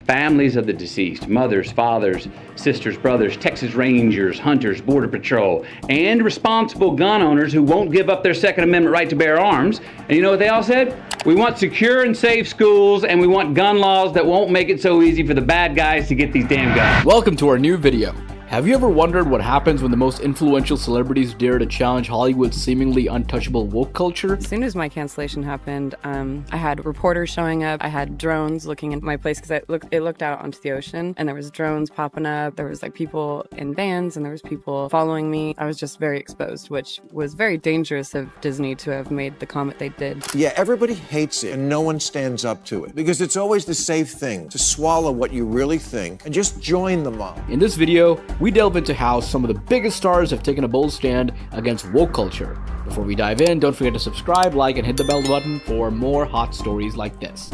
Families of the deceased, mothers, fathers, sisters, brothers, Texas Rangers, hunters, Border Patrol, and responsible gun owners who won't give up their Second Amendment right to bear arms. And you know what they all said? We want secure and safe schools, and we want gun laws that won't make it so easy for the bad guys to get these damn guns. Welcome to our new video. Have you ever wondered what happens when the most influential celebrities dare to challenge Hollywood's seemingly untouchable woke culture? As soon as my cancellation happened, I had reporters showing up. I had drones looking at my place because it looked out onto the ocean, and there was drones popping up. There was like people in vans, and there was people following me. I was just very exposed, which was very dangerous of Disney to have made the comment they did. Yeah, everybody hates it, and no one stands up to it because it's always the safe thing to swallow what you really think and just join the mob. In this video, we delve into how some of the biggest stars have taken a bold stand against woke culture. Before we dive in, don't forget to subscribe, like, and hit the bell button for more hot stories like this.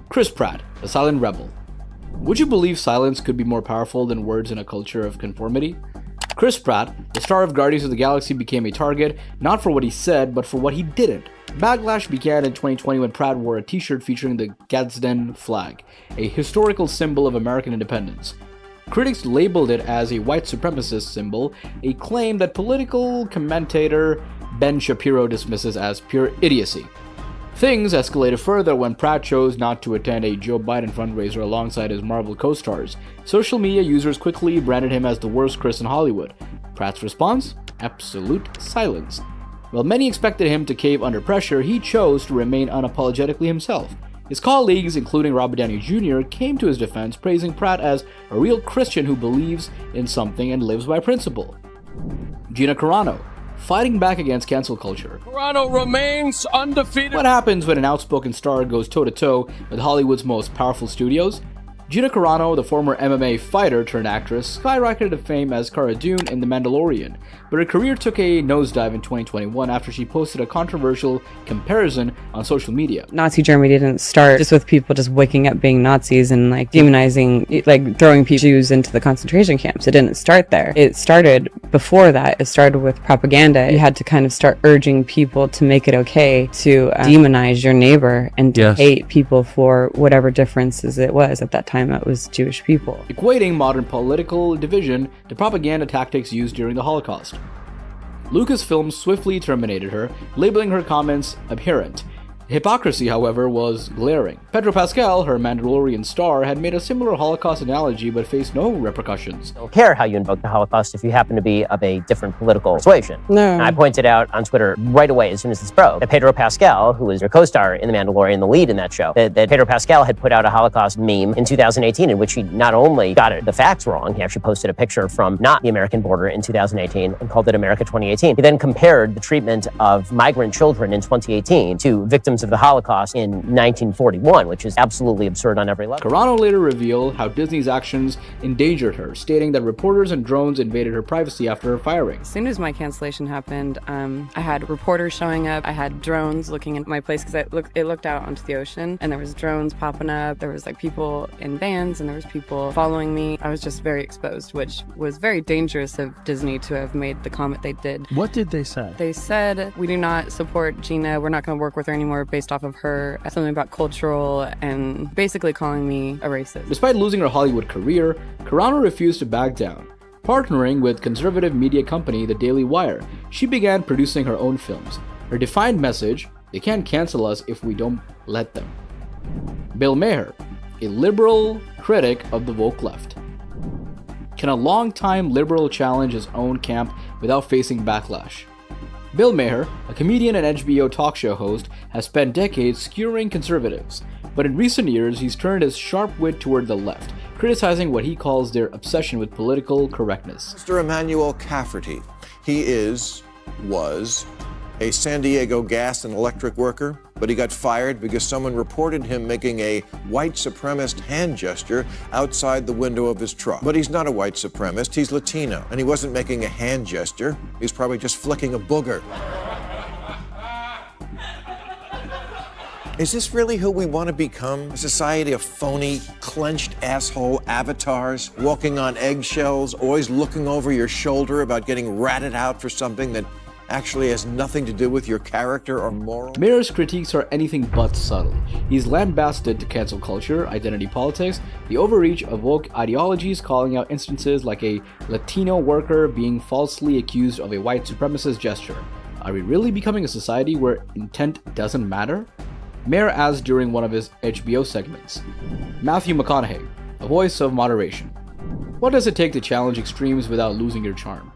Chris Pratt, the silent rebel. Would you believe silence could be more powerful than words in a culture of conformity? Chris Pratt, the star of Guardians of the Galaxy, became a target not for what he said, but for what he didn't. Backlash began in 2020 when Pratt wore a t-shirt featuring the Gadsden flag, a historical symbol of American independence. Critics labeled it as a white supremacist symbol, a claim that political commentator Ben Shapiro dismisses as pure idiocy. Things escalated further when Pratt chose not to attend a Joe Biden fundraiser alongside his Marvel co-stars. Social media users quickly branded him as the worst Chris in Hollywood. Pratt's response? Absolute silence. While many expected him to cave under pressure, he chose to remain unapologetically himself. His colleagues, including Robert Downey Jr., came to his defense, praising Pratt as a real Christian who believes in something and lives by principle. Gina Carano, fighting back against cancel culture. Carano remains undefeated. What happens when an outspoken star goes toe-to-toe with Hollywood's most powerful studios? Gina Carano, the former MMA fighter turned actress, skyrocketed to fame as Cara Dune in The Mandalorian, but her career took a nosedive in 2021 after she posted a controversial comparison on social media. Nazi Germany didn't start just with people just waking up being Nazis and like demonizing, like throwing Jews into the concentration camps. It didn't start there. It started before that. It started with propaganda. You had to kind of start urging people to make it okay to demonize your neighbor and to hate people for whatever differences it was. At that time, it was Jewish people. Equating modern political division to propaganda tactics used during the Holocaust. Lucasfilm swiftly terminated her, labeling her comments abhorrent. Hypocrisy, however, was glaring. Pedro Pascal, her Mandalorian star, had made a similar Holocaust analogy but faced no repercussions. Don't care how you invoke the Holocaust if you happen to be of a different political persuasion. No. And I pointed out on Twitter right away as soon as this broke that Pedro Pascal, who was your co-star in The Mandalorian, the lead in that show, that Pedro Pascal had put out a Holocaust meme in 2018 in which he not only got the facts wrong, he actually posted a picture from not the American border in 2018 and called it America 2018. He then compared the treatment of migrant children in 2018 to victims of the Holocaust in 1941, which is absolutely absurd on every level. Carano later revealed how Disney's actions endangered her, stating that reporters and drones invaded her privacy after her firing. As soon as my cancellation happened, I had reporters showing up. I had drones looking at my place because it looked out onto the ocean, and there was drones popping up. There was like people in vans, and there was people following me. I was just very exposed, which was very dangerous of Disney to have made the comment they did. What did they say? They said, we do not support Gina. We're not going to work with her anymore based off of her, something about cultural, and basically calling me a racist. Despite losing her Hollywood career, Carano refused to back down. Partnering with conservative media company The Daily Wire, she began producing her own films. Her defined message, they can't cancel us if we don't let them. Bill Maher, a liberal critic of the woke left. Can a longtime liberal challenge his own camp without facing backlash? Bill Maher, a comedian and HBO talk show host, has spent decades skewering conservatives, but in recent years he's turned his sharp wit toward the left, criticizing what he calls their obsession with political correctness. Mr. Emmanuel Cafferty, he was a San Diego gas and electric worker, but he got fired because someone reported him making a white supremacist hand gesture outside the window of his truck. But he's not a white supremacist, he's Latino, and he wasn't making a hand gesture, he's probably just flicking a booger. Is this really who we want to become? A society of phony, clenched asshole avatars, walking on eggshells, always looking over your shoulder about getting ratted out for something that actually has nothing to do with your character or moral? Mayor's critiques are anything but subtle. He's lambasted to cancel culture, identity politics, the overreach of woke ideologies, calling out instances like a Latino worker being falsely accused of a white supremacist gesture. Are we really becoming a society where intent doesn't matter? Mayor asked during one of his HBO segments. Matthew McConaughey, a voice of moderation. What does it take to challenge extremes without losing your charm?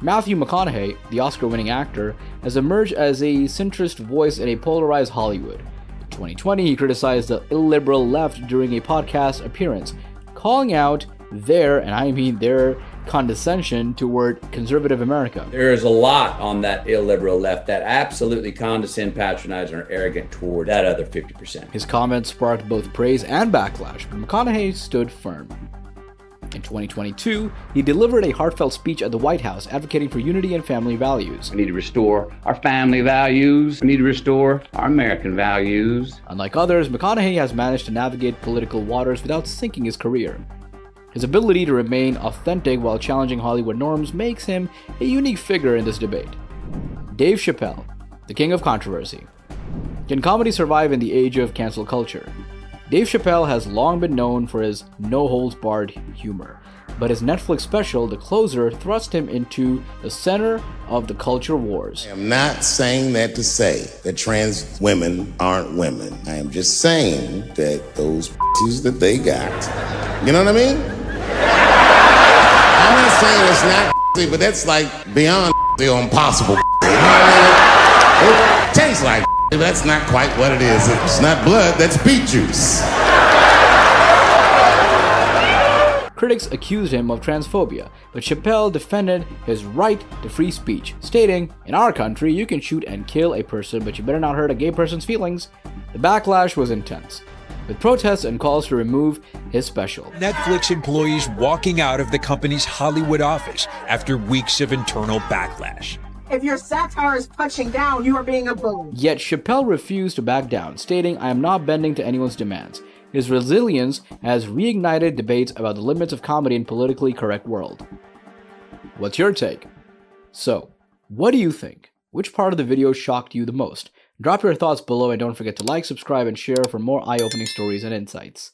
Matthew McConaughey, the Oscar-winning actor, has emerged as a centrist voice in a polarized Hollywood. In 2020, he criticized the illiberal left during a podcast appearance, calling out their, and I mean their, condescension toward conservative America. There is a lot on that illiberal left that absolutely condescend, patronize, and are arrogant toward that other 50%. His comments sparked both praise and backlash, but McConaughey stood firm. In 2022, he delivered a heartfelt speech at the White House advocating for unity and family values. We need to restore our family values. We need to restore our American values. Unlike others, McConaughey has managed to navigate political waters without sinking his career. His ability to remain authentic while challenging Hollywood norms makes him a unique figure in this debate. Dave Chappelle, the king of controversy. Can comedy survive in the age of cancel culture? Dave Chappelle has long been known for his no-holds-barred humor, but his Netflix special, The Closer, thrust him into the center of the culture wars. I am not saying that to say that trans women aren't women. I am just saying that those that they got, you know what I mean? I'm not saying it's not, but that's like beyond or impossible. You know what I mean? It tastes like, but that's not quite what it is. It's not blood, that's beet juice. Critics accused him of transphobia, but Chappelle defended his right to free speech, stating, "In our country, you can shoot and kill a person, but you better not hurt a gay person's feelings." The backlash was intense, with protests and calls to remove his special. Netflix employees walking out of the company's Hollywood office after weeks of internal backlash. If your satire is punching down, you are being a bully. Yet Chappelle refused to back down, stating, "I am not bending to anyone's demands." His resilience has reignited debates about the limits of comedy in a politically correct world. What's your take? So, what do you think? Which part of the video shocked you the most? Drop your thoughts below and don't forget to like, subscribe, and share for more eye-opening stories and insights.